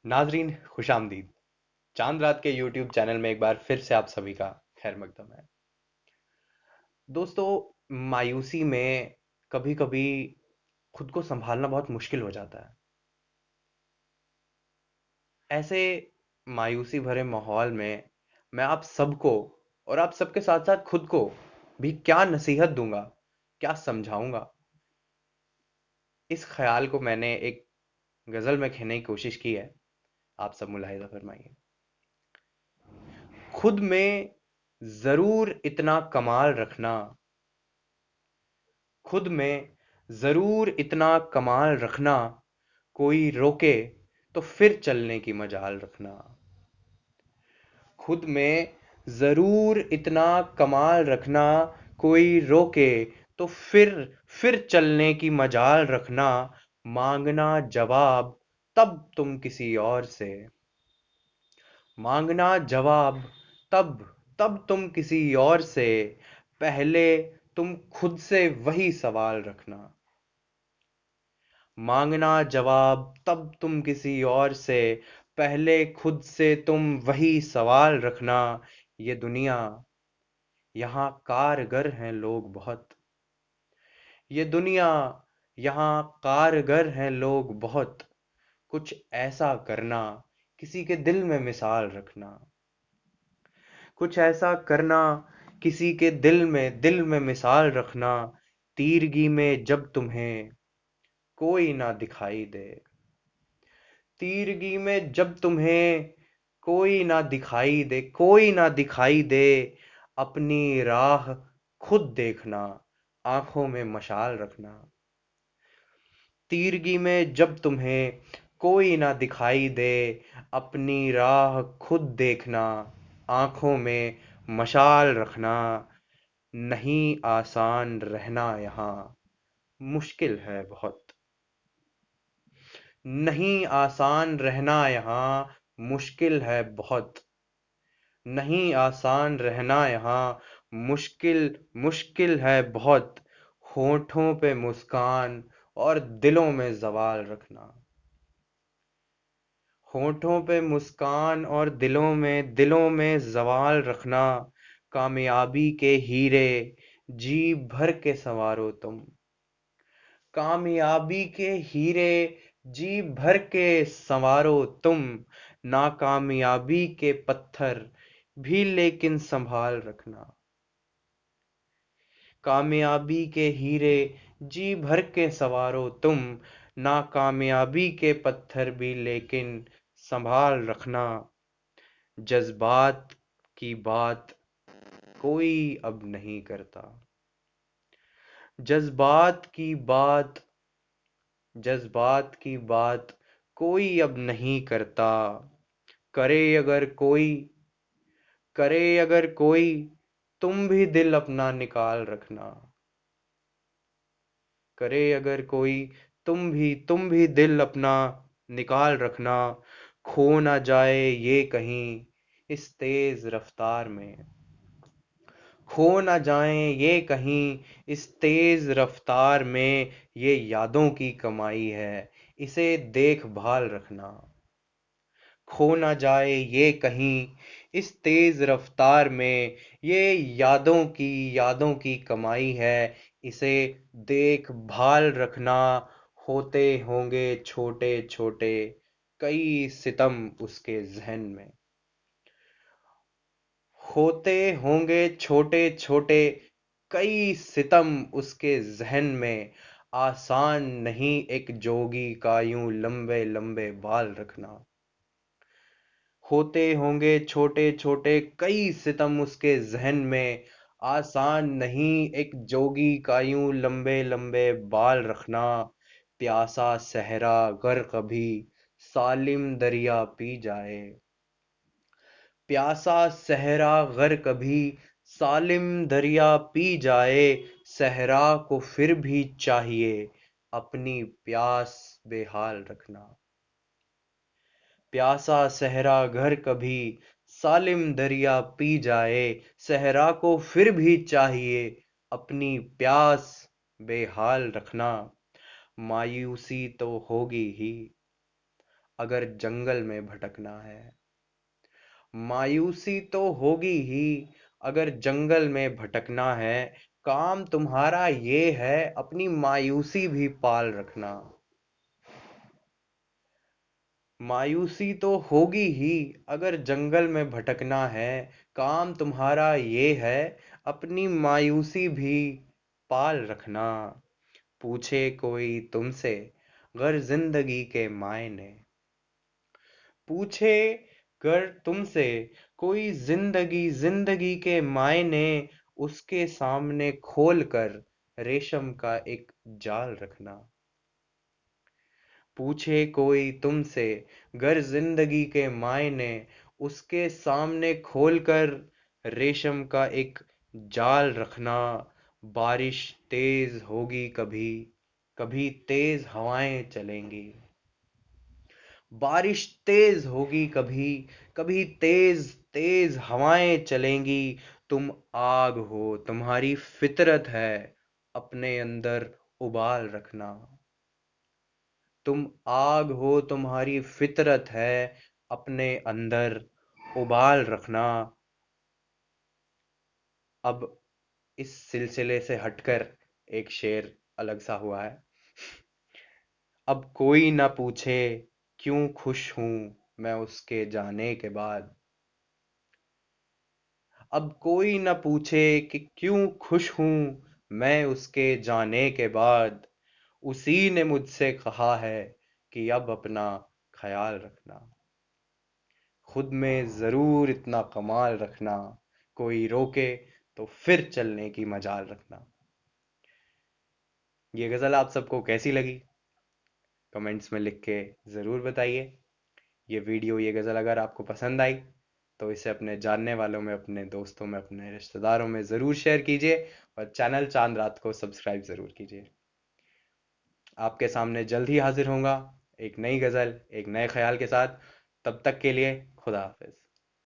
नाजरीन खुशामदीद। चांद रात के यूट्यूब चैनल में एक बार फिर से आप सभी का खैर मकदम है। दोस्तों, मायूसी में कभी कभी खुद को संभालना बहुत मुश्किल हो जाता है। ऐसे मायूसी भरे माहौल में मैं आप सबको और आप सबके साथ साथ खुद को भी क्या नसीहत दूंगा, क्या समझाऊंगा, इस ख्याल को मैंने एक गजल में कहने की कोशिश की है। आप सब मुलाहिजा फरमाइए। खुद में जरूर इतना कमाल रखना, खुद में जरूर इतना कमाल रखना, कोई रोके तो फिर चलने की मजाल रखना। खुद में जरूर इतना कमाल रखना, कोई रोके तो फिर चलने की मजाल रखना। मांगना जवाब तब तुम किसी और से, मांगना जवाब तब तब तुम किसी और से, पहले तुम खुद से वही सवाल रखना। मांगना जवाब तब तुम किसी और से, पहले खुद से तुम वही सवाल रखना। ये दुनिया, यहाँ कारगर हैं लोग बहुत, ये दुनिया, यहाँ कारगर हैं लोग बहुत। कुछ ऐसा करना, किसी के दिल में मिसाल रखना। कुछ ऐसा करना, किसी के दिल में मिसाल रखना। तीरगी में जब तुम्हें कोई ना दिखाई दे, तीरगी में जब तुम्हें कोई ना दिखाई दे, कोई ना दिखाई दे, अपनी राह खुद देखना, आंखों में मशाल रखना। तीरगी में जब तुम्हें कोई ना दिखाई दे, अपनी राह खुद देखना, आंखों में मशाल रखना। नहीं आसान रहना यहाँ, मुश्किल है बहुत। नहीं आसान रहना यहाँ, मुश्किल है बहुत। नहीं आसान रहना यहाँ, मुश्किल मुश्किल है बहुत। होठों पे मुस्कान और दिलों में जवाल रखना। होठों पे मुस्कान और दिलों में जवाल रखना। कामयाबी के हीरे जी भर के संवारो तुम, कामयाबी के हीरे जी भर के संवारो तुम। नाकामयाबी के पत्थर भी लेकिन संभाल रखना। कामयाबी के हीरे जी भर के संवारो तुम, नाकामयाबी के पत्थर भी लेकिन संभाल रखना। जज्बात की बात कोई अब नहीं करता, जज्बात की बात, जज्बात की बात कोई अब नहीं करता। करे अगर कोई, करे अगर कोई, तुम भी दिल अपना निकाल रखना। करे अगर कोई, तुम भी दिल अपना निकाल रखना। खो ना जाए ये कहीं इस तेज रफ्तार में, खो ना जाए ये कहीं इस तेज रफ्तार में। ये यादों की कमाई है, इसे देखभाल रखना। खो ना जाए ये कहीं इस तेज रफ्तार में, ये यादों की कमाई है, इसे देखभाल रखना। होते होंगे छोटे छोटे कई सितम उसके जहन में, होते होंगे छोटे छोटे कई सितम उसके जहन में। आसान नहीं एक जोगी का यूं लंबे लंबे बाल रखना। होते होंगे छोटे छोटे कई सितम उसके जहन में। आसान नहीं एक जोगी का यूं लंबे लंबे बाल रखना। प्यासा सहरा गर कभी सालिम दरिया पी जाए, प्यासा सहरा गर कभी सालिम दरिया पी जाए। सहरा को फिर भी चाहिए अपनी प्यास बेहाल रखना। प्यासा सहरा घर कभी सालिम दरिया पी जाए, सहरा को फिर भी चाहिए अपनी प्यास बेहाल रखना। मायूसी तो होगी ही, अगर जंगल में भटकना है। मायूसी तो होगी ही अगर जंगल में भटकना है। काम तुम्हारा ये है अपनी मायूसी भी पाल रखना। मायूसी तो होगी ही अगर जंगल में भटकना है। काम तुम्हारा ये है अपनी मायूसी भी पाल रखना। पूछे कोई तुमसे गर जिंदगी के मायने। पूछे गर तुमसे कोई जिंदगी के मायने। उसके सामने खोल कर रेशम का एक जाल रखना। पूछे कोई तुमसे गर जिंदगी के मायने। उसके सामने खोलकर रेशम का एक जाल रखना। बारिश तेज होगी कभी कभी तेज हवाएं चलेंगी। बारिश तेज होगी कभी कभी तेज तेज हवाएं चलेंगी। तुम आग हो तुम्हारी फितरत है अपने अंदर उबाल रखना। तुम आग हो तुम्हारी फितरत है अपने अंदर उबाल रखना। अब इस सिलसिले से हटकर एक शेर अलग सा हुआ है। अब कोई ना पूछे क्यों खुश हूं मैं उसके जाने के बाद। अब कोई न पूछे कि क्यों खुश हूं मैं उसके जाने के बाद। उसी ने मुझसे कहा है कि अब अपना ख्याल रखना। खुद में जरूर इतना कमाल रखना। कोई रोके तो फिर चलने की मजाल रखना। ये गजल आप सबको कैसी लगी कमेंट्स में लिख के ज़रूर बताइए। ये वीडियो ये गज़ल अगर आपको पसंद आई तो इसे अपने जानने वालों में अपने दोस्तों में अपने रिश्तेदारों में ज़रूर शेयर कीजिए। और चैनल चांद रात को सब्सक्राइब ज़रूर कीजिए। आपके सामने जल्द ही हाजिर होऊंगा एक नई गज़ल एक नए ख्याल के साथ। तब तक के लिए खुदा हाफिज।